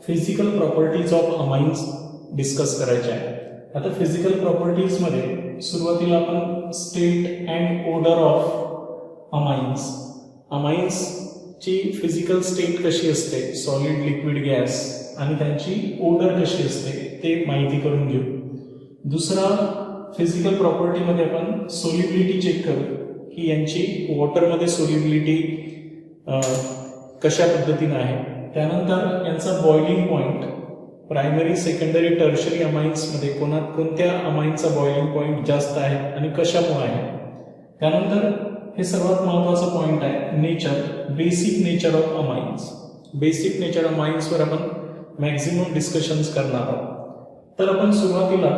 Physical properties of amines discuss करायचे आहे. आता फिजिकल प्रॉपर्टीजमध्ये सुरुवातीला आपण स्टेट अँड ओडर ऑफ अमाइन्सची फिजिकल स्टेट कशी असते, सॉलिड, लिक्विड, गॅस, आणि त्यांची ओडर कशी असते ते माहिती करून घेऊ. दुसरा फिजिकल प्रॉपर्टीमध्ये आपण सोल्युबिलिटी चेक करू की यांची वॉटरमध्ये सोल्युबिलिटी कशा पद्धतीने आहे. त्यानंतर यांचा boiling point primary, secondary, tertiary अमाइन्समध्ये कोणत्या अमाइनचा बॉइलिंग पॉईंट जास्त आहे आणि कशामुळे आहे. त्यानंतर हे सर्वात महत्त्वाचा पॉईंट आहे nature, basic nature of amines. Basic nature of अमाइन्सवर आपण मॅक्झिमम डिस्कशन्स करणार आहोत. तर आपण सुरुवातीला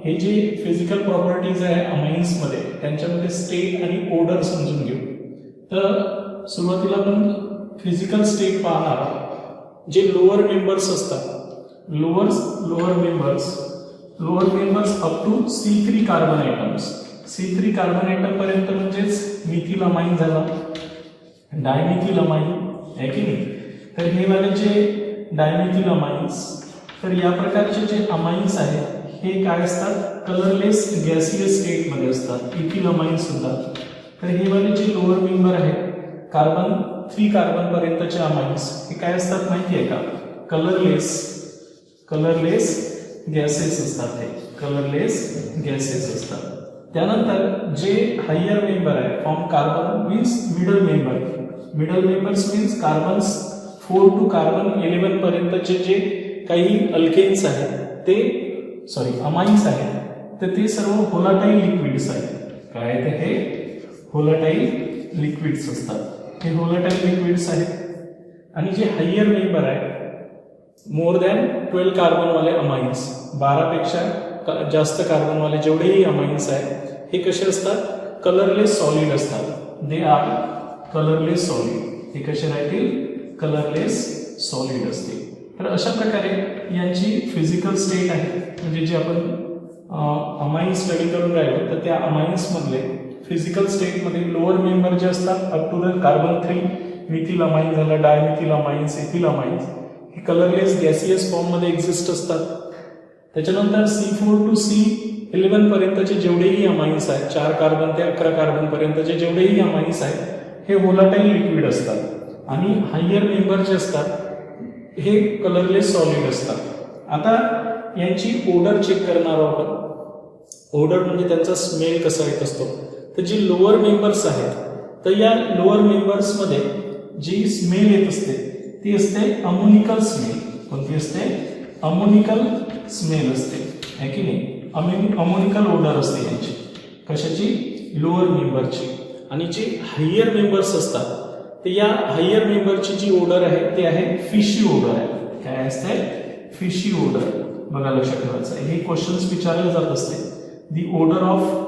हे जे फिजिकल प्रॉपर्टीज आहे अमाइन्समध्ये त्यांच्यामध्ये स्टेट आणि ओडर समजून घेऊ. तर सुरुवातीला आपण फिजिकल स्टेट पाहणार आहोत. जे लोअर मेंबर्स असतात, lower members up to C3 carbon atoms. C3 carbon atom पर्यंत म्हणजेच मिथिल अमाइन झाला, डायमिथिल अमाइन आहे की नाही. तर हे वाले जे डायमिथिल अमाइन्स, तर या प्रकारचे जे अमाइन्स आहेत हे काय असतात, कलरलेस गॅसियस स्टेटमध्ये असतात. इथिल अमाइन सुद्धा. तर हे वाले जे लोअर मेंबर आहेत कार्बन 3 कार्बन पर्यंतचे अमाइन्स हे काय असतात माहिती आहे का, कलरलेस गॅसेस असतात. हे कलरलेस गॅसेस असतात. त्यानंतर जे हायर मेंबर आहे from carbon means middle members means carbon 4 to carbon 11 पर्यंतचे जे काही अल्केन्स आहेत ते अमाइन्स आहेत तर ते सर्व व्होलाटाईल लिक्विड्स आहेत. काय ते हे व्होलाटाईल लिक्विड्स असतात. हे व्होलाटाईल लिक्विड्स आहेत. आणि जे हायर मेंबर आहे मोर दॅन 12 कार्बनवाले अमाइन्स, 12 पेक्षा जास्त कार्बनवाले जेवढेही अमाइन्स आहेत हे कसे असतात, कलरलेस सॉलिड असतात. They are colourless solid. हे कसे राहतील, कलरलेस सॉलिड असतील. तर अशा प्रकारे यांची फिजिकल स्टेट आहे. म्हणजे जे आपण अमाइन्स स्टडी करून राहिलो तर त्या अमाइन्समधले फिजिकल स्टेटमध्ये लोअर मेंबर जे असतात up to the carbon 3 methyl amine झालं, डायमिथिल अमाइन्स, इथिल अमाइन्स हे कलरलेस गॅसियस फॉर्ममध्ये एक्झिस्ट असतात. त्याच्यानंतर C4 टू C11 पर्यंतचे जेवढेही अमाइन्स आहेत, 4 कार्बन ते 11 कार्बन पर्यंतचे जेवढेही अमाइन्स आहेत हे व्होलाटाईल लिक्विड असतात. आणि हायर मेंबर जे असतात हे कलरलेस सॉलिड असतात. आता यांची ओडर चेक करणार आहोत आपण. ओडर म्हणजे त्यांचा स्मेल कसा येत असतो. तर जे लोअर मेंबर्स आहेत तर या लोअर मेंबर्समध्ये जी स्मेल येत असते ती असते अमोनिकल स्मेल. कोणती असते, अमोनिकल स्मेल असते आहे की नाही. अमोनिकल ओडर असते यांची. कशाची, लोअर मेंबरची. आणि जे हायर मेंबर्स असतात तर या हायर मेंबरची जी ओडर आहे ते आहे फिशी ओडर आहे. काय असते, फिशी ओडर. बघा लक्षात ठेवायचं आहे, हे क्वेश्चन्स विचारले जात असते. दी ओडर ऑफ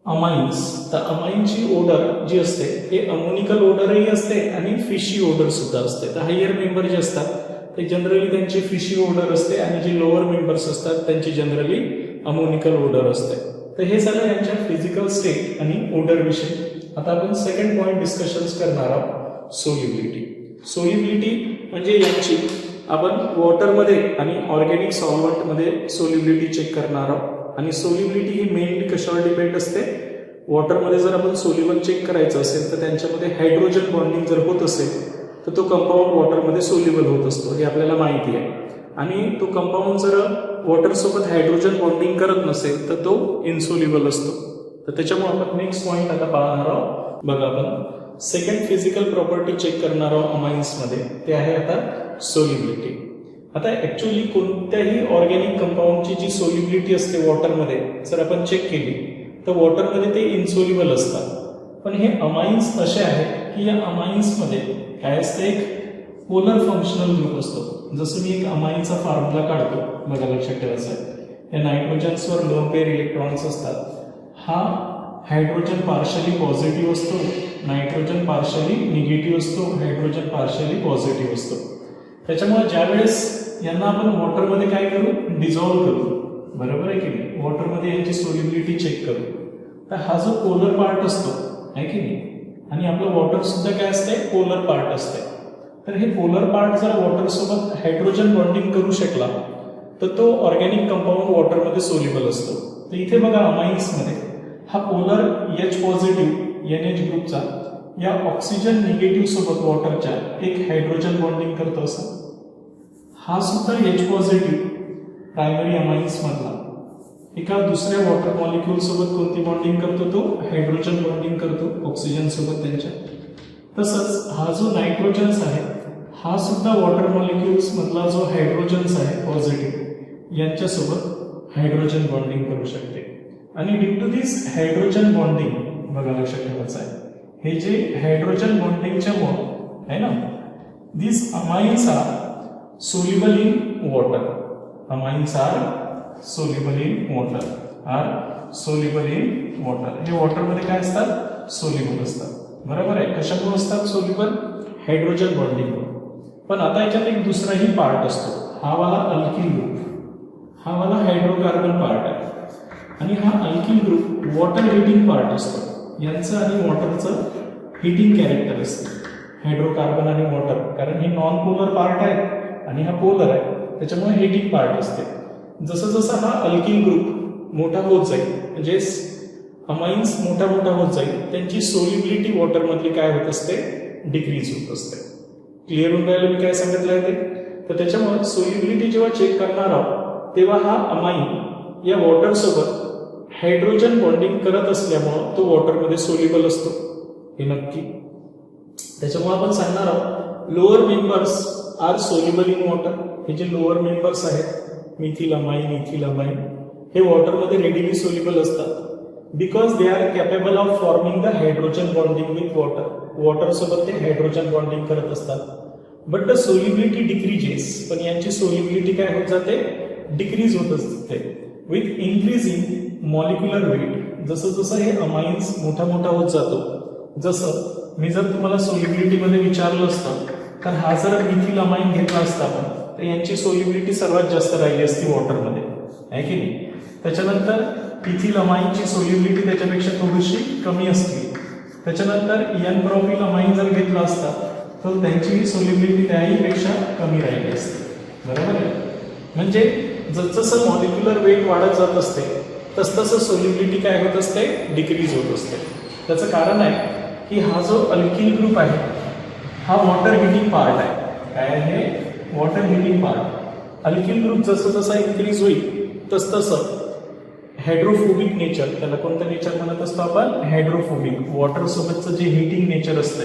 अमाइन्स. तर अमाइनची ओडर जी असते हे अमोनिकल ओडरही असते आणि फिशी ओडर सुद्धा असते. तर हायर मेंबर जे असतात ते जनरली त्यांची फिशी ओडर असते आणि जे लोअर मेंबर्स असतात त्यांची जनरली अमोनिकल ओडर असते. तर हे झालं यांच्या फिजिकल स्टेट आणि ओडर विषयी. आता आपण सेकंड पॉइंट डिस्कशन्स करणार आहोत, सोल्युबिलिटी. सोल्युबिलिटी म्हणजे यांची आपण वॉटरमध्ये आणि ऑर्गॅनिक सॉल्व्हंटमध्ये सोल्युबिलिटी चेक करणार आहोत. आणि सोल्युबिलिटी ही मेनली कशावर डिपेंड असते, वॉटरमध्ये जर आपण सोल्युबल चेक करायचं असेल तर त्यांच्यामध्ये हायड्रोजन बॉन्डिंग जर होत असेल तर तो कंपाऊंड वॉटरमध्ये सोल्युबल होत असतो, हे आपल्याला माहिती आहे. आणि तो कंपाऊंड जर वॉटरसोबत हायड्रोजन बॉन्डिंग करत नसेल तर तो इन्सोल्युबल असतो. तर त्याच्यामुळे आपण नेक्स्ट पॉईंट आता पाहणार आहोत. बघा आपण सेकंड फिजिकल प्रॉपर्टी चेक करणार आहोत अमाइन्समध्ये, ते आहे आता सोल्युबिलिटी. आता ऍक्च्युअली कोणत्याही ऑर्गॅनिक कंपाऊंडची जी सोल्युबिलिटी असते वॉटरमध्ये जर आपण चेक केली तर वॉटरमध्ये ते इन्सोल्युबल असतात. पण हे अमाइन्स असे आहेत की या अमाइन्समध्ये काय असतं, एक पोलर फंक्शनल ग्रुप असतो. जसं मी एक अमाइनचा फॉर्म्युला काढतो, बघा लक्षात ठेवायचं आहे. या नायट्रोजन्सवर लोन पेअर इलेक्ट्रॉन्स असतात. हा हायड्रोजन पार्शली पॉझिटिव्ह असतो, नायट्रोजन पार्शली निगेटिव्ह असतो, हायड्रोजन पार्शली पॉझिटिव्ह असतो. त्याच्यामुळे ज्यावेळेस यांना आपण वॉटरमध्ये काय करू, डिझॉल्व्ह करू, बरोबर आहे की नाही, वॉटरमध्ये यांची सोल्युबिलिटी चेक करू. तर हा जो पोलर पार्ट असतो आहे की नाही, आणि आपलं वॉटर सुद्धा काय असते, पोलर पार्ट असते. तर हे पोलर पार्ट जर वॉटर सोबत हायड्रोजन बॉन्डिंग करू शकला तर तो ऑर्गॅनिक कंपाऊंड वॉटरमध्ये सोल्युबल असतो. तर इथे बघा अमाइन्समध्ये हा पोलर H पॉझिटिव्ह NH ग्रुपचा या ऑक्सिजन निगेटिव्ह सोबत वॉटरच्या एक हायड्रोजन बॉन्डिंग करतो असं. हा सुद्धा H पॉझिटिव्ह प्रायमरी अमाइन्स मधला एका दुसऱ्या वॉटर मॉलिक्यूल सोबत कोणती बॉन्डिंग करतो, तो हायड्रोजन बॉन्डिंग करतो ऑक्सिजन सोबत त्यांच्या. तसंच हा जो नायट्रोजन्स आहे हा सुद्धा वॉटर मॉलिक्युल्स मधला जो हायड्रोजन्स आहे पॉझिटिव्ह यांच्यासोबत हायड्रोजन बॉन्डिंग करू शकते. आणि due to this hydrogen bonding बघा लक्षात ठेवायचं आहे, हे जे हायड्रोजन बॉन्डिंगच्या मुळे आहे ना, this amines are soluble in water. Amines are soluble in water, are soluble in water. हे वॉटरमध्ये काय असतात, सोल्युबल असतात. बरोबर आहे. कशामुळे असतात सोल्युबल, हायड्रोजन बॉन्डिंग. पण आता याच्यात एक दुसराही पार्ट असतो, हा वाला अल्किल ग्रुप, हा वाला हायड्रोकार्बन पार्ट आहे. आणि हा alkyl group water hating part असतो. यांचं आणि वॉटरचं हिटिंग कॅरेक्टर असतं, हायड्रोकार्बन आणि वॉटर. कारण हे नॉन पोलर पार्ट आहे आणि हा पोलर आहे, त्याच्यामुळे हिटिंग पार्ट असते. जसं जसं हा अल्किल ग्रुप मोठा होत जाईल, म्हणजे अमाइन्स मोठा मोठा होत जाईल, त्यांची सोल्युबिलिटी वॉटरमधली काय होत असते, डिक्रीज होत असते. क्लिअर होऊन राहिलं मी काय सांगितलं ते. तर त्याच्यामुळे सोल्युबिलिटी जेव्हा चेक करणार आहोत तेव्हा हा अमाइन या वॉटर सोबत हायड्रोजन बॉन्डिंग करत असल्यामुळं तो वॉटरमध्ये सोल्युबल असतो, हे नक्की. त्याच्यामुळे आपण सांगणार आहोत lower members are soluble in water. हे जे लोअर मेंबर्स आहेत मिथिल अमाइन हे वॉटरमध्ये रेडिली सोल्युबल असतात. Because they are capable of forming the hydrogen bonding with water. Water सोबत ते हायड्रोजन बॉन्डिंग करत असतात. बट द सोल्युबिलिटी डिक्रीजेस, पण यांची सोल्युबिलिटी काय होत जाते, डिक्रीज होत असते विथ इन्क्रीजिंग मॉलिक्युलर वेट. जसं जसं हे अमाइन्स मोठा मोठा होत जातो, जसं मी जर तुम्हाला सोल्युबिलिटीमध्ये विचारलं असतं तर हा जर मिथिल अमाइन घेतला असता आपण, तर यांची सोल्युबिलिटी सर्वात जास्त राहिली असती वॉटरमध्ये, आहे की नाही. त्याच्यानंतर इथिल अमाइनची सोल्युबिलिटी त्याच्यापेक्षा थोडीशी कमी असते. त्याच्यानंतर एन प्रोपिल अमाइन जर घेतला असता तर त्यांची सोल्युबिलिटी त्याहीपेक्षा कमी राहिली असते. बरोबर आहे. म्हणजे जसजसं मॉलिक्युलर वेट वाढत जात असते तसतसं सोल्युबिलिटी काय होत असते, डिक्रीज होत असते. त्याचं कारण आहे की हा जो अल्किल ग्रुप आहे हा वॉटर हिटिंग पार्ट आहे. काय आहे, water hating part. Alkyl group जसं जसं इन्क्रीज होईल तसतसं हायड्रोफोबिक नेचर, त्याला कोणतं नेचर म्हणत असतो आपण, हायड्रोफोबिक. वॉटर सोबतचं जे हिटिंग नेचर असतं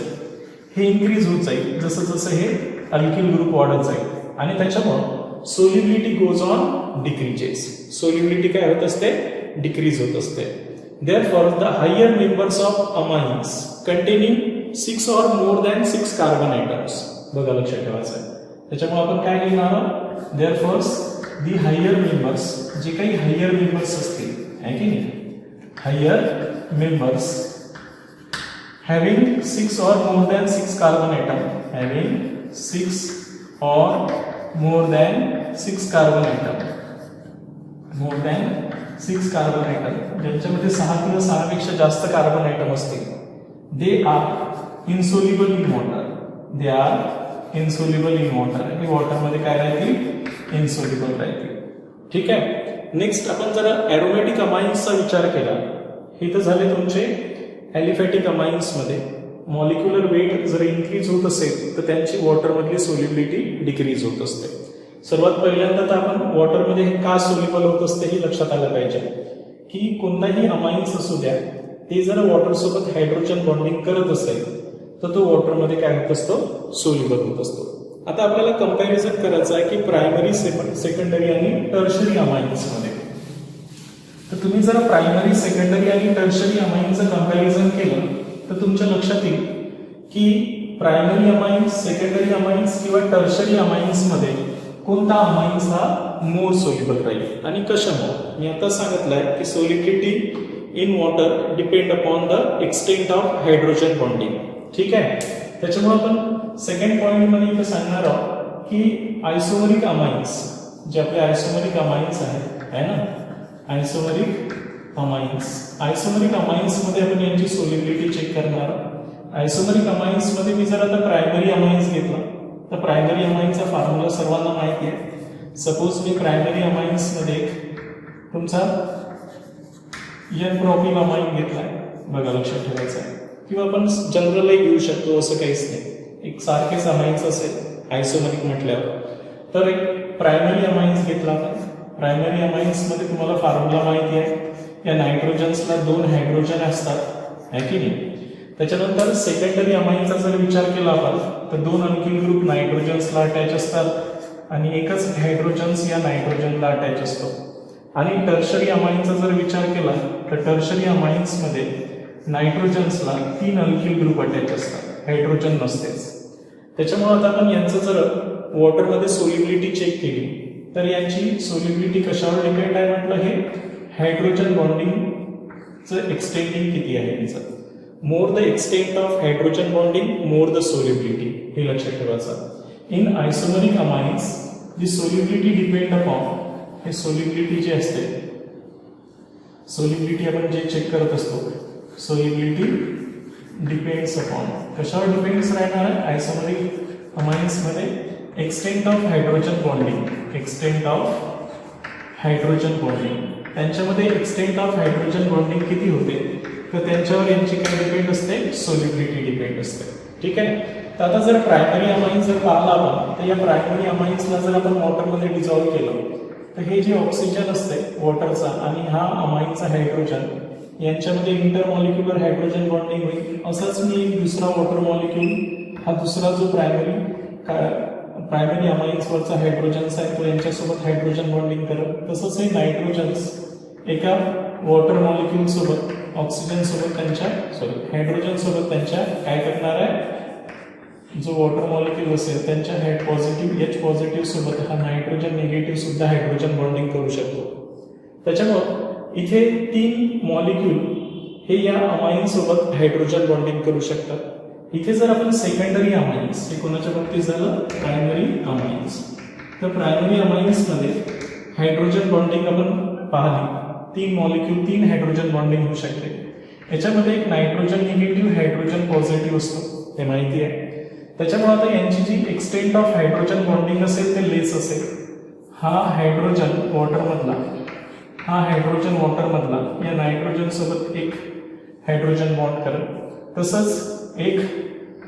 हे इन्क्रीज होत जाईल जसं जसं हे अल्किल ग्रुप वाढत जाईल. आणि त्याच्यामुळं solubility goes on decreases. Solubility काय होत असते, डिक्रीज होत असते. Therefore, the higher members of amines containing 6 or more than 6 carbon atoms. बघा लक्षात ठेवायचं आहे. त्याच्यामुळे आपण काय लिहिणार आहोत, therefore the higher members, जे काही हायर मेंबर्स असतील, आहे की नाही, higher members having 6 or more than 6 carbon atom, having 6 or more than 6 carbon atom, more than 6 carbon atom, ज्यांच्यामध्ये 6 किंवा 6 पेक्षा जास्त कार्बन ॲटम असतील, they are insoluble in water. They are insoluble in water. हे वॉटरमध्ये काय राहतील, इन्सोल्युबल राहतील. ठीक आहे. नेक्स्ट आपण जरा ॲरोमॅटिक अमाइन्सचा विचार केला. हे तर झाले तुमचे ॲलिफॅटिक अमाइन्समध्ये मॉलिक्युलर वेट जर इन्क्रीज होत असेल तर त्यांची वॉटरमधली सोल्युबिलिटी डिक्रीज होत असते. सर्वात पहिल्यांदा तर आपण वॉटरमध्ये हे का सोल्युबल होत असते हे लक्षात आलं पाहिजे की कोणताही अमाइन्स असू द्या, ते जर वॉटरसोबत हायड्रोजन बॉन्डिंग करत असेल तर तो वॉटरमध्ये काय होत असतो, सोल्युबल होत असतो. आता आपल्याला कंपॅरिझन करायचं आहे की प्रायमरी, सेकंडरी आणि टर्शरी अमाइन्समध्ये. तर तुम्ही जर प्रायमरी, सेकंडरी आणि टर्शरी अमाइन्सचं कंपॅरिझन केलं तर तुमच्या लक्षात येईल की प्रायमरी अमाइन्स, सेकंडरी अमाइन्स किंवा टर्शरी अमाइन्समध्ये कोणता अमाइन्स हा मोर सोल्युबल राहील आणि कशामुळे. मी आता सांगितलंय की solubility in water depend upon the extent of hydrogen bonding. ठीक आहे. त्याच्यामुळे आपण सेकंड पॉइंट मध्ये इथे सांगणार आहोत की आयसोमरिक अमाइन्स, जे आपले आयसोमरिक अमाइन्स आहेत, आहे ना, आयसोमरिक अमाइन्स. आयसोमरिक अमाइन्स मध्ये आपण यांची सोल्युबिलिटी चेक करणार आहोत. आयसोमरिक अमाइन्स मध्ये मी जर आता प्रायमरी अमाइन्स घेतला तर प्रायमरी अमाईनचा फॉर्म्युला सर्वांना माहिती आहे. सपोज मी प्रायमरी अमाईन्समध्ये तुमचा N-प्रोपिल अमाईन घेतलाय, बघा लक्षात ठेवायचं आहे, किंवा आपण जनरलही घेऊ शकतो, असं काहीच नाही. एक सारखेच अमाईन्स असेल आयसोमरिक म्हटल्यावर. तर एक प्रायमरी अमाईन्स घेतला आपण. प्रायमरी अमाईन्समध्ये तुम्हाला फॉर्म्युला माहिती आहे, या नायट्रोजन्सला 2 हायड्रोजन असतात, आहे की नाही. त्याच्यानंतर सेकंडरी अमाईनचा जर विचार केला आपण तर 2 अल्किल ग्रुप नायट्रोजन्सला अटॅच असतात आणि एकच हायड्रोजन्स या नायट्रोजनला अटॅच असतो. आणि टर्शरी अमाईनचा जर विचार केला तर टर्शरी अमाईन्समध्ये नायट्रोजन्सला 3 अल्किल ग्रुप अटॅच असतात, हायड्रोजन नसतेच. त्याच्यामुळे आता आपण यांचं जर वॉटरमध्ये सोल्युबिलिटी चेक केली तर यांची सोल्युबिलिटी कशावर डिपेंड आहे म्हटलं, हे हायड्रोजन बॉन्डिंगचं एक्सटेंडिंग किती आहे याचं. More the extent of hydrogen bonding, more the solubility, हे लक्षात ठेवायचं. In isomeric amines the solubility depend upon, हे सोल्युबिलिटी जी असते, सोल्युबिलिटी आपण जे चेक करत असतो, सोल्युबिलिटी डिपेंड्स अपॉन, कशावर डिपेंड्स राहणार आहे आयसोमरिक अमाईन्समध्ये, extent of hydrogen bonding, extent of hydrogen bonding. त्यांच्यामध्ये एक्सटेंट ऑफ हायड्रोजन बॉन्डिंग किती होते तर त्यांच्यावर यांची काय डिपेंड असते, सोल्युबिलिटी डिपेंड असते. ठीक आहे. तर आता जर प्रायमरी अमाईन्स जर पाहिला आपण तर या प्रायमरी अमाईन्सला जर आपण वॉटरमध्ये डिझॉल्व्ह केलं तर हे जे ऑक्सिजन असते वॉटरचा आणि हा अमाईनचा हायड्रोजन यांच्यामध्ये इंटरमॉलिक्युलर हायड्रोजन बॉन्डिंग होईल. असंच मी एक दुसरा वॉटर मॉलिक्यूल, हा दुसरा जो प्रायमरी अमाईन्सवरचा हायड्रोजन्स आहे तो यांच्यासोबत हायड्रोजन बॉन्डिंग करत. तसंच हे नायट्रोजन्स एका वॉटर मॉलिक्यूल सोबत ऑक्सिजन सोबत त्यांच्या हायड्रोजन सोबत त्यांच्या काय करणार आहे, जो वॉटर मॉलिक्यूल असेल त्यांच्या H पॉझिटिव्ह सोबत हा नायट्रोजन निगेटिव्ह सुद्धा हायड्रोजन बॉन्डिंग करू शकतो. त्याच्यामुळं इथे 3 मॉलिक्यूल हे या अमाईन सोबत हायड्रोजन बॉन्डिंग करू शकतात. इथे जर आपण सेकंडरी अमाईन्स, हे कोणाच्या बाबतीत झालं, प्रायमरी अमाईन्स. तर प्रायमरी अमाईन्समध्ये हायड्रोजन बॉन्डिंग आपण पाहिली, 3 मॉलिक्यूल 3 हायड्रोजन बॉन्डिंग होऊ शकते. याच्यामध्ये एक नायट्रोजन निगेटिव्ह हायड्रोजन पॉझिटिव्ह असतो, हे माहिती आहे. त्याच्यामुळे आता यांची जी एक्सटेंट ऑफ हायड्रोजन बॉन्डिंग असेल ते लेस असेल. हा हायड्रोजन वॉटरमधला, हा हायड्रोजन वॉटरमधला या नायट्रोजन सोबत एक हायड्रोजन बॉन्ड करेल. तसंच एक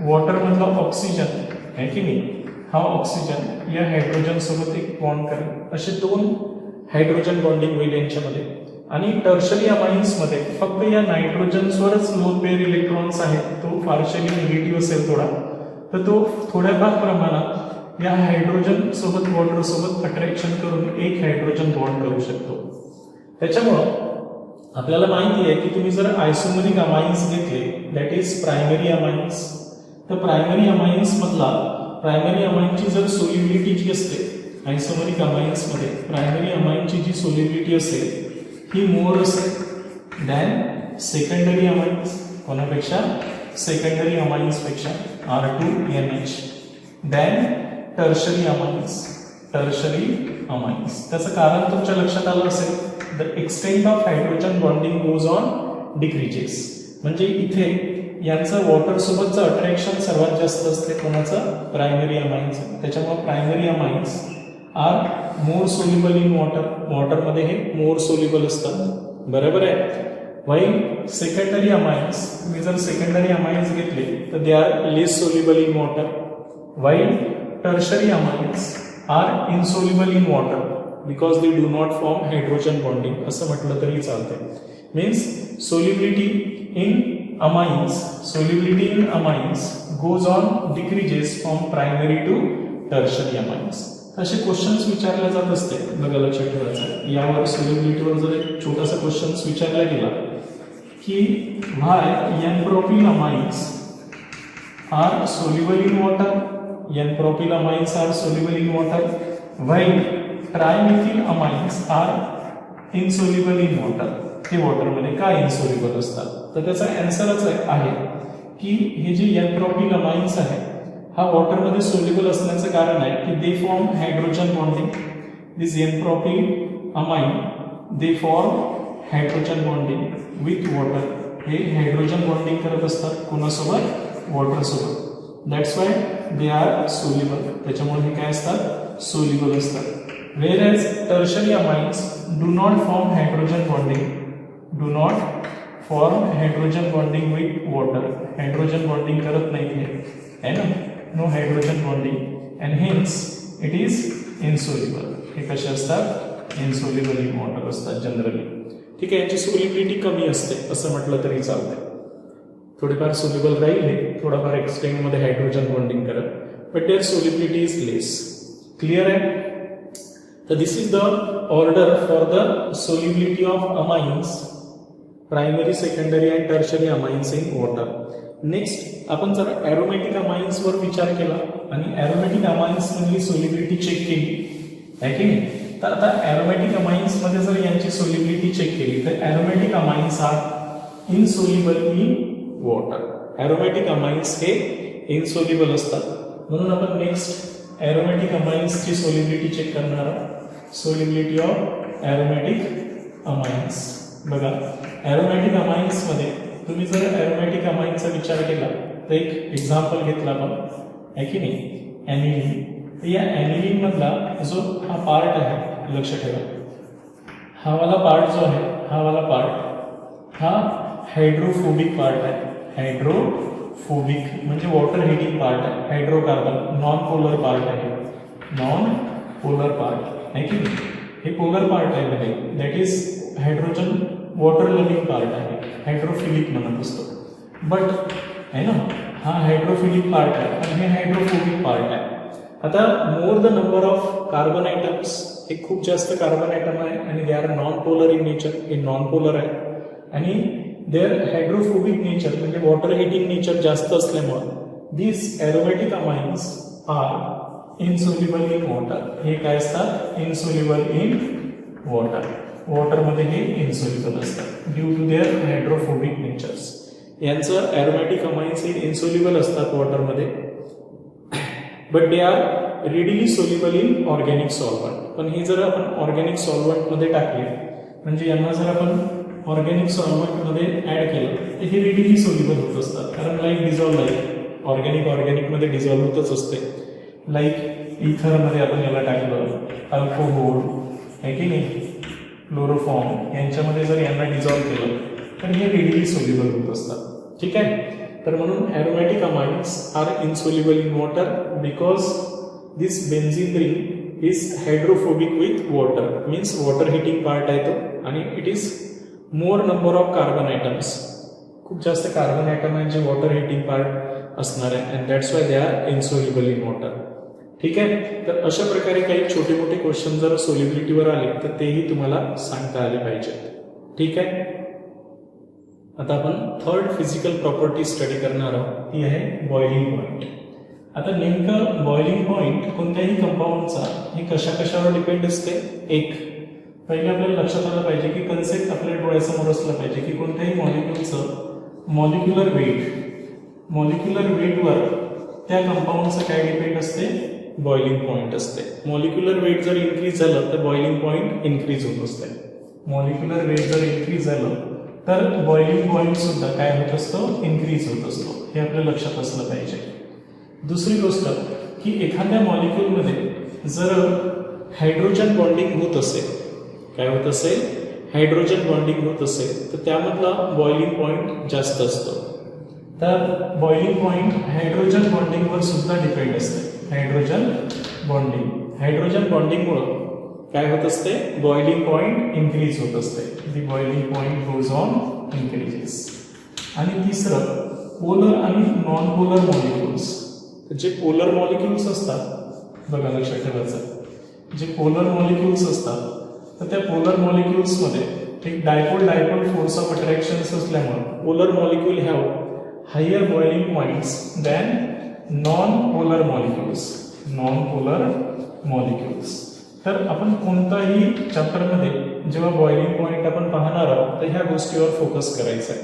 वॉटरमधला ऑक्सिजन आहे की नाही, हा ऑक्सिजन या हायड्रोजन सोबत एक बॉन्ड करेल. असे 2 हायड्रोजन बॉन्डिंग होईल यांच्यामध्ये. आणि टर्शरी अमाईन्समध्ये फक्त या नायट्रोजन्सवरच लोन पेअर इलेक्ट्रॉन्स आहेत, तो पार्शियली निगेटिव्ह असेल थोडा, तर तो थोड्याफार प्रमाणात या हायड्रोजन सोबत वॉटर सोबत अट्रॅक्शन करून एक हायड्रोजन बॉन्ड करू शकतो. त्याच्यामुळं आपल्याला माहिती आहे की तुम्ही जर आयसोमरिक अमाईन्स घेतले, दॅट इज प्रायमरी अमाईन्स, तर प्रायमरी अमाईन्स मधला प्रायमरी अमाईनची जर सोल्युबिलिटी जी असते आयसोमरिक अमाईन्समध्ये, प्रायमरी अमाईनची जी सोल्युबिलिटी असेल ही मोर असेल दॅन सेकंडरी अमाईन्स. कोणापेक्षा, सेकंडरी अमाईन्सपेक्षा, R2NH, than tertiary amines, tertiary amines. त्याचं कारण तुमच्या लक्षात आलं असेल, the extent of hydrogen bonding goes on decreases. म्हणजे इथे यांचं वॉटर सोबतचं अट्रॅक्शन सर्वात जास्त असते, कोणाचं, प्रायमरी अमाईन्सचं. त्याच्यामुळे primary amines are more soluble in water, वॉटरमध्ये हे मोर सोल्युबल असतात, बरोबर आहे. वाईल सेकंडरी अमाईन्स, मी जर सेकंडरी अमाईन्स घेतले तर they are less soluble in water. While tertiary amines are insoluble in water because they do not form hydrogen bonding, असं म्हटलं तरी चालते. Means solubility in amines, solubility in amines goes on decreases from primary to tertiary amines. असे questions विचारले जात असते, बघा लक्षात ठेवायचं. यावर सोल्युबिलिटीवर जर एक छोटासा क्वेश्चन्स विचारला गेला की why N propyl amines are soluble in water, N propyl amines are soluble in water, while trimethyl amines are insoluble in water. हे वॉटरमध्ये का इनसोल्युबल असतात, तर त्याचा आन्सरच आहे की हे जे N-प्रोपिल अमाईन्स आहे हा वॉटरमध्ये सोल्युबल असण्याचं कारण आहे की they form hydrogen bonding. This N propyl amine they form hydrogen bonding with water. हे हायड्रोजन बॉन्डिंग करत असतात कोणासोबत, वॉटर सोबत. That's why they are soluble. त्याच्यामुळे हे काय असतात, सोल्युबल असतात. Whereas tertiary amines do not form hydrogen bonding, do not form hydrogen bonding with water. Hydrogen bonding करत नाही है ना, no hydrogen bonding and hence it is insoluble. हे कसे असतात, insoluble in water असतात जनरली. ठीक आहे, याची सोल्युबिलिटी कमी असते असं म्हटलं तरी चालतंय. थोडेफार सोल्युबल राहिले, थोडाफार एक्सटेंड मध्ये हायड्रोजन बॉन्डिंग करत, but their solubility is less. Clear आहे. So this is the order for the solubility of amines, primary, secondary and tertiary amines in water. Next आपण जर aromatic amines वर विचार केला आणि aromatic amines मधली solubility चेक केली आहे की नाही. तर आता aromatic amines मध्ये जर यांची solubility चेक केली तर aromatic amines are insoluble in water. aromatic amines हे insoluble असतात. म्हणून आपण नेक्स्ट aromatic amines ची solubility चेक करणार आहोत. solubility of aromatic amines. बघा, aromatic amines मध्ये तुम्ही जर aromatic amines चा विचार केला तर एक एक्झाम्पल घेतला आपण, आहे की नाही, ॲनिलीन. या ॲनिलीन मधला जो हा पार्ट आहे, लक्ष ठेवा, हा वाला पार्ट जो आहे, हा वाला पार्ट हा हायड्रोफोबिक पार्ट आहे. हायड्रोफोबिक म्हणजे वॉटर हिटिंग पार्ट आहे. हायड्रोकार्बन नॉन पोलर पार्ट आहे, नॉन पोलर पार्ट आहे की नाही. हे पोलर पार्ट आहे बघा, that is hydrogen water loving part आहे, हायड्रोफिलिक म्हणत असतो. बट आहे ना, हा हायड्रोफिलिक पार्ट आहे आणि हे हायड्रोफोबिक पार्ट आहे. आता more the number of carbon atoms, हे खूप जास्त कार्बन आयटम आहे आणि they are non polar in nature, हे नॉन पोलर आहे आणि देअर हायड्रोफोबिक नेचर म्हणजे वॉटर हिटिंग नेचर जास्त असल्यामुळे this aromatic amines are insoluble in water. हे काय असतात, इनसोल्युबल इन वॉटर. वॉटरमध्ये हे इनसोल्युबल असतात due to their hydrophobic natures. यांचं एरोमॅटिक अमाइन्स हे इनसोल्युबल असतात वॉटरमध्ये, but they are readily soluble in organic solvent. पण हे जर आपण ऑर्गॅनिक सॉल्वंटमध्ये टाकले, म्हणजे यांना जर आपण ऑर्गॅनिक सॉल्वंटमध्ये ऍड केलं तर हे रेडिली सोल्युबल होत असतात, कारण like dissolve like organic dissolve होतच असते. लाईक इथरमध्ये आपण याला टाकलं, अल्कोहोल आहे की नाही, क्लोरोफॉर्म, यांच्यामध्ये जर यांना डिझॉल्व केलं तर हे रेडिली सोल्युबल होत असतात. ठीक आहे. तर म्हणून aromatic amines are insoluble in water because this benzene ring is hydrophobic with water, means water hating part आहे तो, आणि it is more number of carbon atoms, खूप जास्त कार्बन आयटम आहे जे वॉटर हिटिंग पार्ट असणार आहे, and that's why they R insoluble in water. ठीक आहे. तर अशा प्रकारे काही छोटे मोठे क्वेश्चन जर सोल्युबिलिटीवर आले तर तेही तुम्हाला सांगता आले पाहिजेत. ठीक आहे. आता आपण थर्ड फिजिकल प्रॉपर्टी स्टडी करणार आहोत, ती आहे बॉइलिंग पॉइंट. आता नेमकं बॉइलिंग पॉइंट कोणत्याही कंपाऊंडचा हे कशावर डिपेंड असते. एक पहिले आपल्याला लक्षात आलं पाहिजे की कन्सेप्ट आपल्या डोळ्यासमोर असलं पाहिजे की कोणत्याही मॉलिक्युलचं मॉलिक्युलर वेटवर त्या कंपाऊंडचं काय डिपेंड असते, बॉइलिंग पॉइंट असते. मॉलिक्युलर वेट जर इन्क्रीज झालं तर बॉइलिंग पॉइंट इन्क्रीज होत असते. मॉलिक्युलर वेट जर इन्क्रीज झालं तर बॉइलिंग पॉइंट सुद्धा काय होत असतो, इन्क्रीज होत असतो. हे आपल्या लक्षात असलं पाहिजे. दुसरी गोष्ट की एखाद्या मॉलिक्युलमध्ये जर हायड्रोजन बॉन्डिंग होत असेल, काय होत असेल, हायड्रोजन बॉन्डिंग होत असेल तर त्यामधला बॉइलिंग पॉइंट जास्त असतो. तर बॉइलिंग पॉइंट हायड्रोजन बॉन्डिंगवर सुद्धा डिपेंड असते. हायड्रोजन बॉन्डिंगमुळं काय होत असते, बॉइलिंग पॉइंट इन्क्रीज होत असते. The boiling point goes on increases. आणि तिसरं, पोलर आणि नॉन पोलर मॉलिक्युल्स. जे पोलर मॉलिक्युल्स असतात, बघा लक्षात ठेवायचं, जे पोलर मॉलिक्युल्स असतात तर त्या पोलर मॉलिक्युल्समध्ये एक डायपोल फोर्स ऑफ अट्रॅक्शन असल्यामुळे polar molecule have higher boiling points than non polar molecules. तर आपण कोणताही चॅप्टरमध्ये जेव्हा बॉइलिंग पॉइंट आपण पाहणार आहोत तर ह्या गोष्टीवर फोकस करायचा आहे.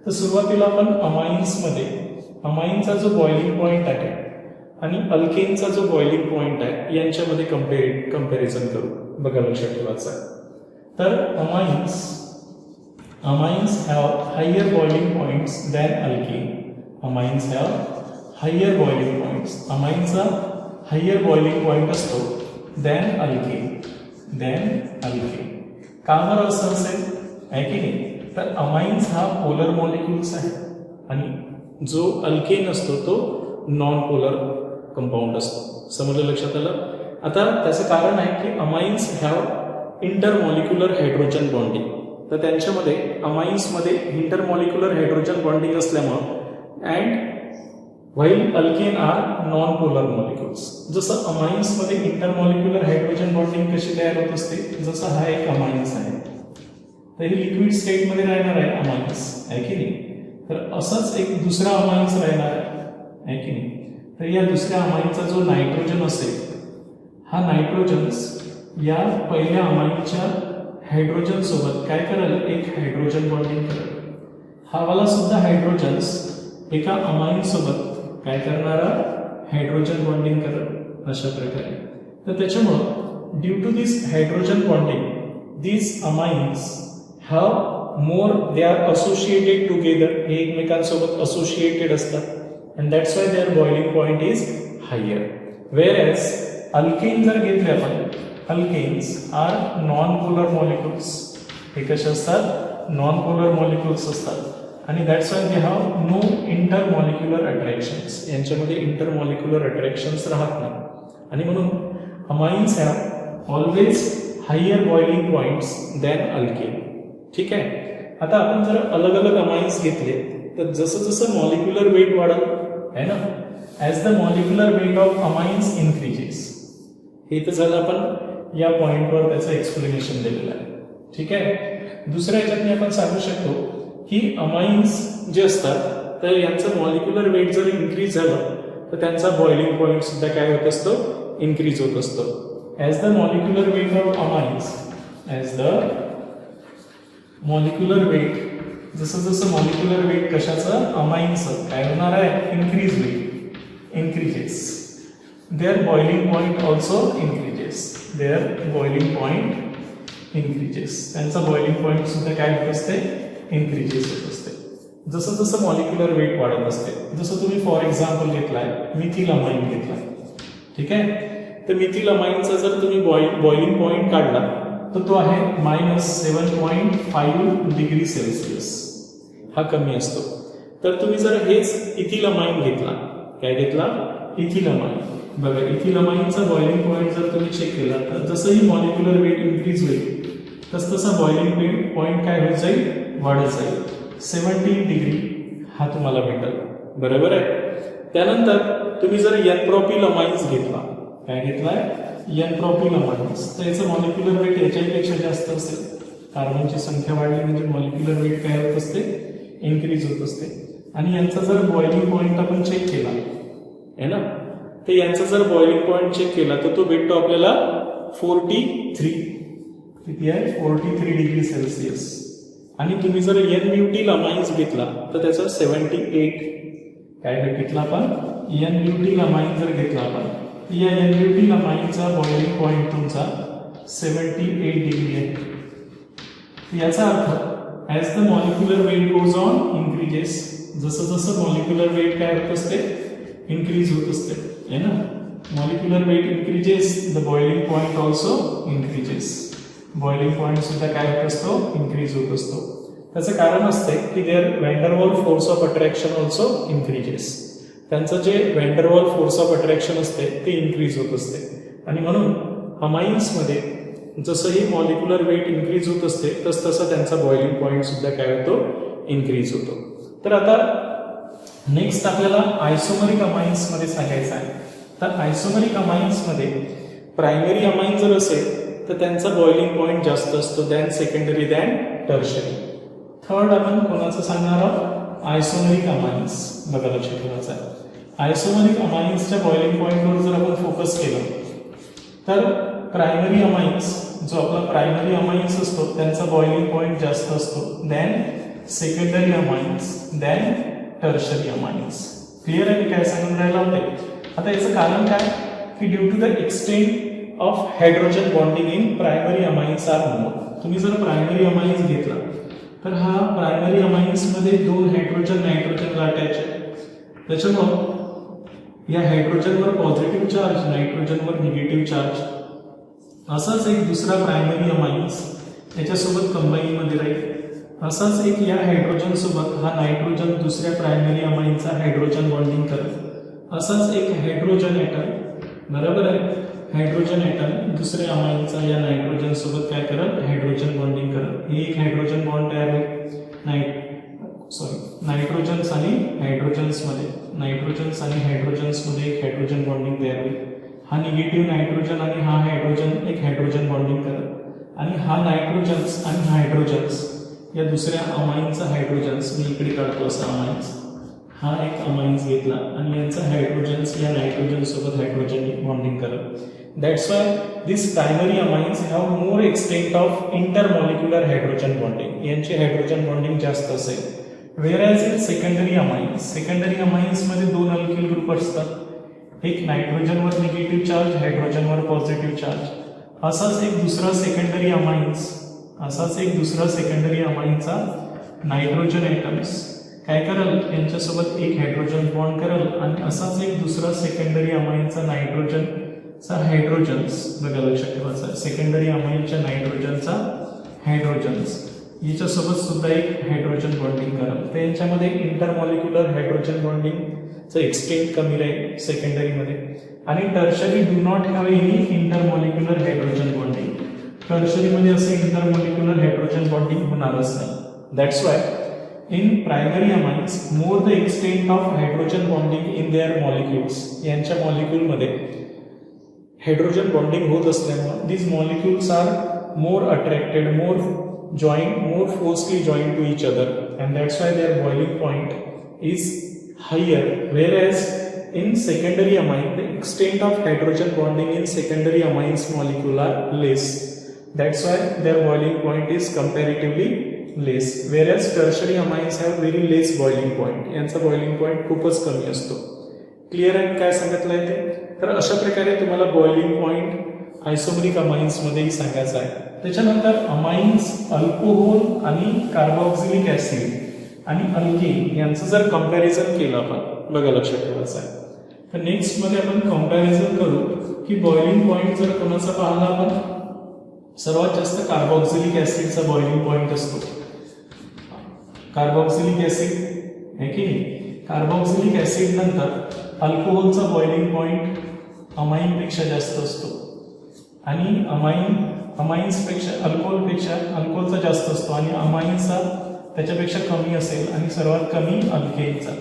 तर सुरुवातीला आपण अमाइनचा जो बॉइलिंग पॉइंट आहे आणि अल्केनचा जो बॉइलिंग पॉइंट आहे यांच्यामध्ये कंपॅरिझन करू. बघा लक्षात ठेवायचं आहे. तर amines have higher boiling points than alkane. Amines have higher boiling points, अमाईनचा हायर बॉइलिंग पॉइंट असतो दॅन अल्केन, का बरं असं असेल आहे की नाही? तर अमाईन्स हा पोलर मॉलिक्युल्स आहे आणि जो अल्केन असतो तो नॉन पोलर कंपाऊंड असतो. समजलं, लक्षात आलं? आता त्याचं कारण आहे की amines have intermolecular hydrogen bonding. तर त्यांच्यामध्ये अमाईन्समध्ये इंटरमॉलिक्युलर हायड्रोजन बॉन्डिंग असल्यामुळं and while alkane are non polar molecules. जसं अमाईन्समध्ये इंटरमॉलिक्युलर हायड्रोजन बॉन्डिंग कशी तयार होत असते, जसं हा एक अमाईन्स आहे तर हे लिक्विड स्टेटमध्ये राहणार आहे अमाईन्स, आहे की नाही? तर असंच एक दुसरा अमाईन्स राहणार आहे की नाही? तर या दुसऱ्या अमाईनचा जो नायट्रोजन असेल, हा नायट्रोजन्स या पहिल्या अमाईनच्या हायड्रोजन सोबत काय करेल, एक हायड्रोजन बॉन्डिंग करेल. हा वाला सुद्धा हायड्रोजन्स एका अमाईन सोबत काय करणारा हायड्रोजन बॉन्डिंग करेल अशा प्रकारे. तर त्याच्यामुळं due to this hydrogen bonding these amines have more, they are associated together, हे एकमेकांसोबत associated असतात and that's why their boiling point is higher. Whereas alkane जर घेतले आपण, alkanes are non-polar molecules, हे कसे असतात, non-polar molecules असतात आणि that's why they have no intermolecular attractions, यांच्यामध्ये intermolecular attractions राहत नाही आणि म्हणून amines have always higher boiling points than alkane. ठीक आहे. आता आपण जर अलग अलग अमाईन्स घेतले तर जसं जसं मॉलिक्युलर वेट वाढत आहे ना, as the molecular weight of amines increases. हे तर झालं आपण या पॉइंटवर त्याचं एक्सप्लेनेशन दिलेलं आहे. ठीक आहे. दुसऱ्या ह्याच्यात आपण सांगू शकतो की अमाईन्स जे असतात तर यांचं मॉलिक्युलर वेट जर इन्क्रीज झालं तर त्यांचा बॉइलिंग पॉइंट सुद्धा काय होत असतो, इन्क्रीज होत असतो. As the molecular weight of amines, as the molecular weight, जसं जसं molecular weight कशाचं, अमाईनचं काय होणार आहे, increase weight, increases. Their boiling point also increases. Their boiling point increases. त्यांचा boiling point सुद्धा काय होत असते, increases होत असते. जसं जसं molecular weight वाढत असते. जसं तुम्ही फॉर एक्झाम्पल घेतलाय, मिथिल अमाईन घेतलाय. ठीक आहे. तर मिथिल अमाईनचा जर तुम्ही बॉइलिंग पॉइंट काढला तर तो आहे -7.5 डिग्री सेल्सिअस, हा कमी असतो. तर तुम्ही जर हेच इथिल अमाईन घेतला, काय घेतला, इथिल अमाईन. बघा इथिल अमाईनचा बॉइलिंग पॉइंट जर तुम्ही चेक केला तर जसंही मॉलिक्युलर वेट इन्क्रीज होईल तसतसा बॉइलिंग पॉइंट काय होत जाईल, वाढत जाईल. 70 डिग्री हा तुम्हाला भेटेल. बरोबर आहे. त्यानंतर तुम्ही जर एन-प्रोपिल अमाईन्स घेतला, काय घेतलाय, एन-प्रोपिल अमाईन्स, तर याचं मॉलिक्युलर वेट याच्यापेक्षा जास्त असेल. कार्बनची संख्या वाढली म्हणजे मॉलिक्युलर वेट काय होत असते, इन्क्रीज होत असते. आणि यांचा जर बॉइलिंग पॉइंट आपण चेक केला आहे ना, तर यांचा जर बॉइलिंग पॉइंट चेक केला तर तो भेटतो आपल्याला 43, किती आहे, 43 डिग्री सेल्सिअस. आणि तुम्ही जर एन-ब्युटिल अमाईन्स घेतला तर त्याचा 78, काय घेतला आपण, एन-ब्युटिल अमाईन जर घेतला आपण, या एन-ब्युटिल अमाईनचा बॉइलिंग पॉइंट तुमचा 78 डिग्री आहे. याचा अर्थ as the molecular weight goes on increases, जसं जसं मॉलिक्युलर वेट काय होत असते, इन्क्रीज होत असते है ना. Molecular weight increases, the boiling point also increases. Boiling point सुद्धा काय होत असतो, इन्क्रीज होत असतो. त्याचं कारण असते की their van der Waal force of attraction also increases. त्यांचं जे व्हॅन-डर-वाल फोर्स ऑफ अट्रॅक्शन असते ते इन्क्रीज होत असते आणि म्हणून अमाईन्समध्ये जसंही मॉलिक्युलर वेट इन्क्रीज होत असते तसं त्यांचा बॉइलिंग पॉइंट सुद्धा काय होतो, इन्क्रीज होतो. तर आता नेक्स्ट आपल्याला आयसोमरिक अमाईन्समध्ये सांगायचं आहे. तर आयसोमरिक अमाईन्समध्ये प्रायमरी अमाईन जर असेल तर त्यांचा बॉइलिंग पॉइंट जास्त असतो than secondary than tertiary. Third आपण कोणाचं सांगणार आहोत, आयसोमरिक अमाईन्स. बघा लक्षात ठेवायचं आहे. आयसोमरिक अमाईन्सच्या बॉइलिंग पॉइंटवर जर आपण फोकस केलं तर प्रायमरी अमाईन्स, जो आपला प्रायमरी अमाईन्स असतो त्यांचा बॉइलिंग पॉइंट जास्त असतो than secondary amines than tertiary amines. Clear आहे की काय सांगून राहिला होते. आता याचं कारण काय की due to the extent of hydrogen bonding in primary amines are more. तुम्ही जर प्रायमरी अमाईन्स घेतला तर हा प्रायमरी अमाईन्समध्ये 2 हायड्रोजन नायट्रोजन अटॅच आहे. त्याच्यामुळं या हायड्रोजनवर पॉझिटिव्ह चार्ज, नायट्रोजनवर निगेटिव्ह चार्ज. असाच एक दुसरा प्रायमरी अमाइन्स याच्यासोबत कंबाईनमध्ये राहील. असाच एक या हायड्रोजन सोबत हा नायट्रोजन दुसऱ्या प्रायमरी अमाइनचा हायड्रोजन बॉन्डिंग करेल. असाच एक हायड्रोजन ॲटम, बरोबर आहे, हायड्रोजन ॲटम दुसऱ्या अमाइनचा या नायट्रोजन सोबत काय करेल, हायड्रोजन बॉन्डिंग करेल. हे एक हायड्रोजन बॉन्ड तयार होईल नायट्रोजन्स आणि हायड्रोजन्समध्ये, नायट्रोजन्स आणि हायड्रोजन्समध्ये एक हायड्रोजन बॉन्डिंग तयार होईल. हा निगेटिव्ह नायट्रोजन आणि हा हायड्रोजन एक हायड्रोजन बॉन्डिंग करेल आणि हा नायट्रोजन्स आणि हायड्रोजन्स या दुसऱ्या अमाइनचा हायड्रोजन्स, मी इकडे काढतो असा अमाइन्स, हा एक अमाइन्स घेतला आणि यांचा हायड्रोजन्स या नायट्रोजन सोबत हायड्रोजन बॉन्डिंग करेल. That's why this primary amines have more extent of intermolecular hydrogen bonding. यांची हायड्रोजन बॉन्डिंग जास्त असेल. वेअरएज इन सेकंडरी अमाइन्स, सेकंडरी अमाइन्समध्ये दोन अल्किल ग्रुप असतात, एक नायट्रोजनवर निगेटिव्ह चार्ज, हायड्रोजनवर पॉझिटिव्ह चार्ज. असाच एक दुसरा सेकंडरी अमाइन्स, असाच एक दुसरा सेकंडरी अमाइनचा नायट्रोजन ॲटम्स काय करेल, यांच्यासोबत एक हायड्रोजन बॉन्ड करेल आणि असाच एक दुसरा सेकंडरी अमाइनचा नायट्रोजनचा हायड्रोजन्स, बघा लक्षात ठेवायचा, सेकंडरी अमाइनच्या नायट्रोजनचा हायड्रोजन्स याच्यासोबत सुद्धा एक हायड्रोजन बॉन्डिंग करेल. तर यांच्यामध्ये इंटरमॉलिक्युलर हायड्रोजन बॉन्डिंगचं एक्सटेंट कमी राहील सेकंडरीमध्ये. आणि tertiary do not have any intermolecular hydrogen bonding. टर्शरीमध्ये असे इंटरमॉलिक्युलर हायड्रोजन बॉन्डिंग होणारच नाही. That's why in primary amines more the extent of hydrogen bonding in their molecules. यांच्या मॉलिक्युलमध्ये हायड्रोजन बॉन्डिंग होत असल्यामुळे these molecules are more attracted, more joined, more closely joined to each other, and that's why their boiling point is higher, whereas in secondary amine the extent of hydrogen bonding in secondary amines molecule are less. That's why their boiling point is comparatively less, whereas tertiary amines have very less boiling point. यांचा boiling point खूपच कमी असतो. Clear आहे काय सांगितलं आहे ते? तर अशा प्रकारे तुम्हाला बॉइलिंग पॉइंट आयसोमरिक अमाइन्समध्येही सांगायचं आहे. त्याच्यानंतर अमाइन्स, अल्कोहोल आणि कार्बोक्सिलिक ऍसिड आणि अल्केन यांचं जर कंपॅरिझन केलं आपण, बघा लक्षात ठेवायचं आहे. तर नेक्स्ट मध्ये आपण कंपॅरिझन करू की बॉइलिंग पॉइंट जर कोणाचा पाहिला आपण, सर्वात जास्त कार्बोक्सिलिक ऍसिडचा बॉइलिंग पॉइंट असतो. कार्बोक्सिलिक ऍसिड आहे की नाही, कार्बोक्सिलिक ऍसिड नंतर अल्कोहोलचा बॉइलिंग पॉइंट अमाईनपेक्षा जास्त असतो आणि अमाईन्सपेक्षा अल्कोहोलचा जास्त असतो आणि अमाईनचा त्याच्यापेक्षा कमी असेल आणि सर्वात कमी अल्केनचा.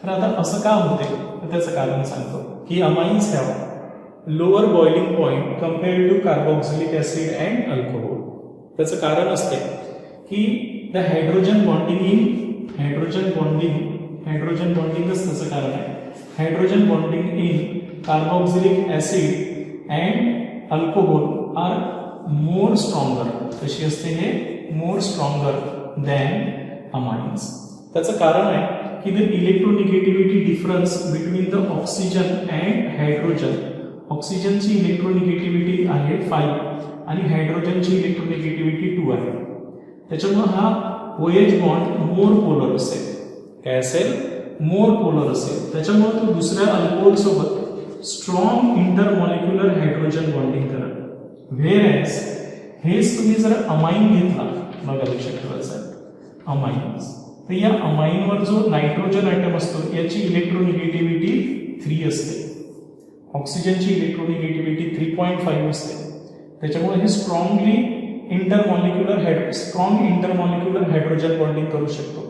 तर आता असं का होते तर त्याचं कारण सांगतो की amines have lower boiling point compared to carboxylic acid and alcohol. त्याचं कारण असते की द हायड्रोजन बॉन्डिंगच त्याचं कारण आहे. Hydrogen bonding in carboxylic acid and alcohol are more stronger. कशी असते हे? More stronger than amines. त्याचं कारण आहे की the electronegativity difference between the oxygen and hydrogen. ऑक्सिजनची इलेक्ट्रोनिगेटिव्हिटी आहे 5 आणि हायड्रोजनची इलेक्ट्रोनिगेटिव्हिटी 2 आहे. त्याच्यामुळे हा OH बॉन्ड मोर पोलर असेल. काय असेल? मोर पोलर असेल. त्याच्यामुळे तो दुसऱ्या अल्कोहोल सोबत स्ट्रॉंग इंटरमॉलिक्युलर हायड्रोजन बॉन्डिंग करेल. व्हेअरएज हेच तुम्ही जर अमाइन घेतला, बघा लक्षात ठेवायचं आहे अमाइन्स, तर या अमाइनवर जो नायट्रोजन ॲटम असतो याची इलेक्ट्रोनिगेटिव्हिटी 3 असते. ऑक्सिजनची इलेक्ट्रोनिगेटिव्हिटी 3.5 असते. त्याच्यामुळे हे स्ट्रॉंग इंटरमॉलिक्युलर हायड्रोजन बॉन्डिंग करू शकतो.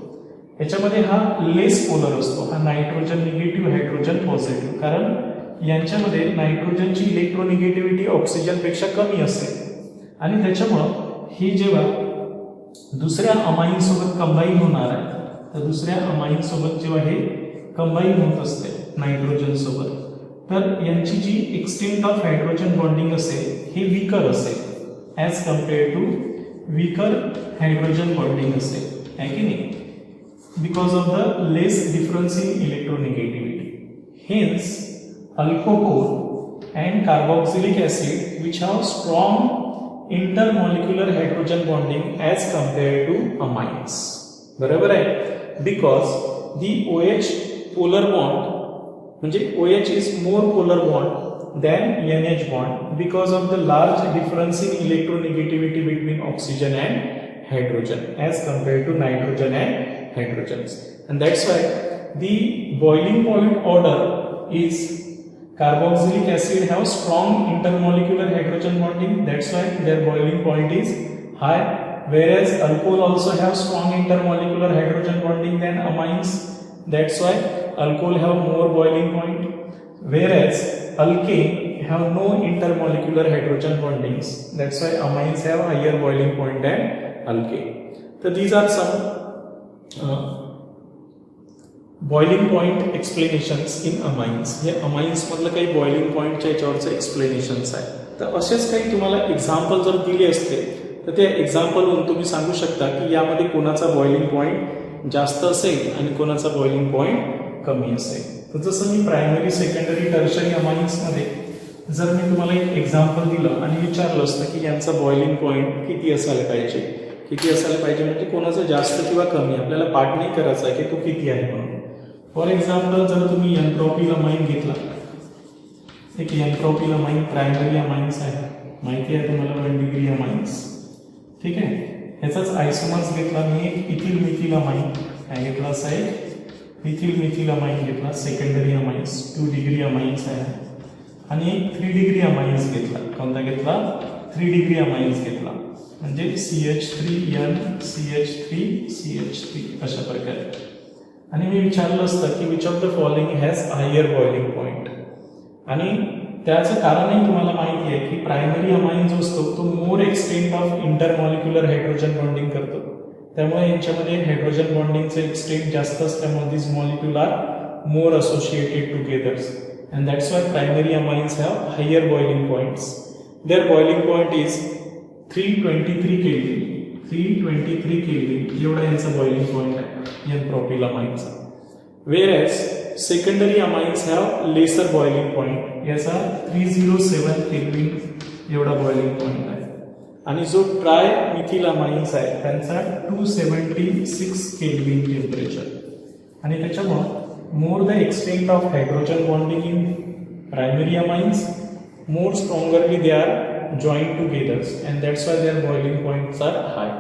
याच्यामध्ये हा लेस पोलर असतो, हा नायट्रोजन निगेटिव्ह, हायड्रोजन पॉझिटिव्ह, कारण यांच्यामध्ये नायट्रोजनची इलेक्ट्रोनिगेटिव्हिटी ऑक्सिजनपेक्षा कमी असते आणि त्याच्यामुळं ही जेव्हा दुसऱ्या अमाइन सोबत कंबाईन होणार आहे, तर दुसऱ्या अमाइन सोबत जेव्हा हे कंबाईन होत असते नायट्रोजन सोबत, तर यांची जी एक्सटेंट ऑफ हायड्रोजन बॉन्डिंग असेल हे वीकर असेल as compare to weaker hydrogen bonding असेल, आहे की नाही, because of the less difference in electronegativity. Hence alcohol and carboxylic acid which have strong intermolecular hydrogen bonding as compared to amines. बरोबर आहे? Because the OH polar bond म्हणजे OH is more polar bond than NH bond because of the large difference in electronegativity between oxygen and hydrogen as compared to nitrogen and hydrogens, and that's why the boiling point order is carboxylic acid have strong intermolecular hydrogen bonding, that's why their boiling point is high, whereas alcohol also have strong intermolecular hydrogen bonding than amines, that's why alcohol have more boiling point, whereas alkane have no intermolecular hydrogen bondings, that's why amines have higher boiling point than alkane. So these are some boiling point explanations in amines. हे amines मधलं काही boiling point च्या याच्यावरचे explanations आहे. तर असेच काही तुम्हाला example जर दिले असते तर त्या एक्झाम्पलवरून तुम्ही सांगू शकता की यामध्ये कोणाचा बॉइलिंग पॉईंट जास्त असेल आणि कोणाचा बॉइलिंग पॉईंट कमी असेल. तर जसं मी प्रायमरी सेकंडरी टर्शरी अमाइन्समध्ये जर मी तुम्हाला एक एक्झाम्पल दिलं आणि विचारलं असतं की यांचा बॉइलिंग पॉईंट किती असायला पाहिजे म्हणजे कोणाचं जास्त किंवा कमी, आपल्याला पाठ नाही करायचा आहे की तो किती आहे म्हणून. फॉर एक्झाम्पल जर तुम्ही एन्ट्रोपिल अमाइन घेतला, एक एन्ट्रोपिल अमाइन प्रायमरी अमाइन्स आहे, माहिती आहे तुम्हाला 1 डिग्री अमाइन्स, ठीक आहे. ह्याचाच आयसोमर्स घेतला मी, एक इथिल मिथिल अमाइन काय घेतला असा एक इथिल मिथिल अमाइन घेतला, सेकंडरी अमाइन्स 2 डिग्री अमाइन्स आहे, आणि एक 3 डिग्री अमाइन्स घेतला. कोणता घेतला? 3 डिग्री अमाइन्स घेतला, म्हणजे CH3N CH3 CH3 अशा प्रकारे. आणि मी विचारलं असतं की which of the following has higher boiling point, आणि त्याचं कारणही तुम्हाला माहिती आहे की प्रायमरी अमाइन जो असतो तो more extent of intermolecular hydrogen bonding करतो, त्यामुळे यांच्यामध्ये हायड्रोजन बॉन्डिंगचं एक्सटेंट जास्त असल्यामुळे this molecule are more associated together, and that's why primary amines have higher boiling points. Their boiling point is 323 kelvin, 323 kelvin एवढा यांचा बॉइलिंग पॉईंट आहे N propyl अमाइनचा. Whereas secondary amines have lesser boiling point, याचा 307 kelvin एवढा boiling point आहे, आणि जो try methyl amines आहे त्यांचा 276 केल्विन टेम्परेचर. आणि त्याच्यामुळे मोर the extent of hydrogen bonding in primary amines, more strongly they are joined together, and that's why their boiling points are high,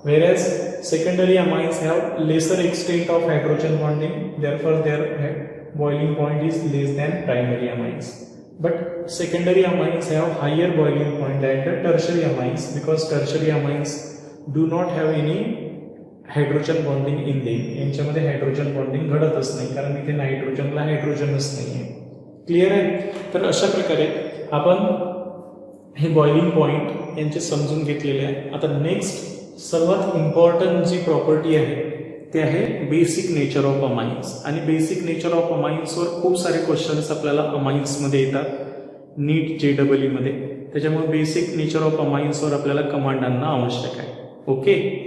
whereas secondary amines have lesser extent of hydrogen bonding, therefore their boiling point is less than primary amines. But secondary amines have higher boiling point than the tertiary amines, because tertiary amines do not have any hydrogen bonding in them, यांच्यामध्ये hydrogen bonding घडतच नाही, कारण इथे नायट्रोजनला हायड्रोजनच नाही आहे. Clear आहे? तर अशा प्रकारे आपण हे बॉइलिंग पॉईंट यांचे समजून घेतलेले आहे. आता नेक्स्ट सर्वात इम्पॉर्टंट जी प्रॉपर्टी आहे ते आहे बेसिक नेचर ऑफ अमाइन्स. आणि बेसिक नेचर ऑफ अमाइन्सवर खूप सारे क्वेश्चन्स आपल्याला अमाइन्समध्ये येतात नीट JEE मध्ये, त्याच्यामुळे बेसिक नेचर ऑफ अमाइन्सवर आपल्याला कमांड आणणं आवश्यक आहे. ओके.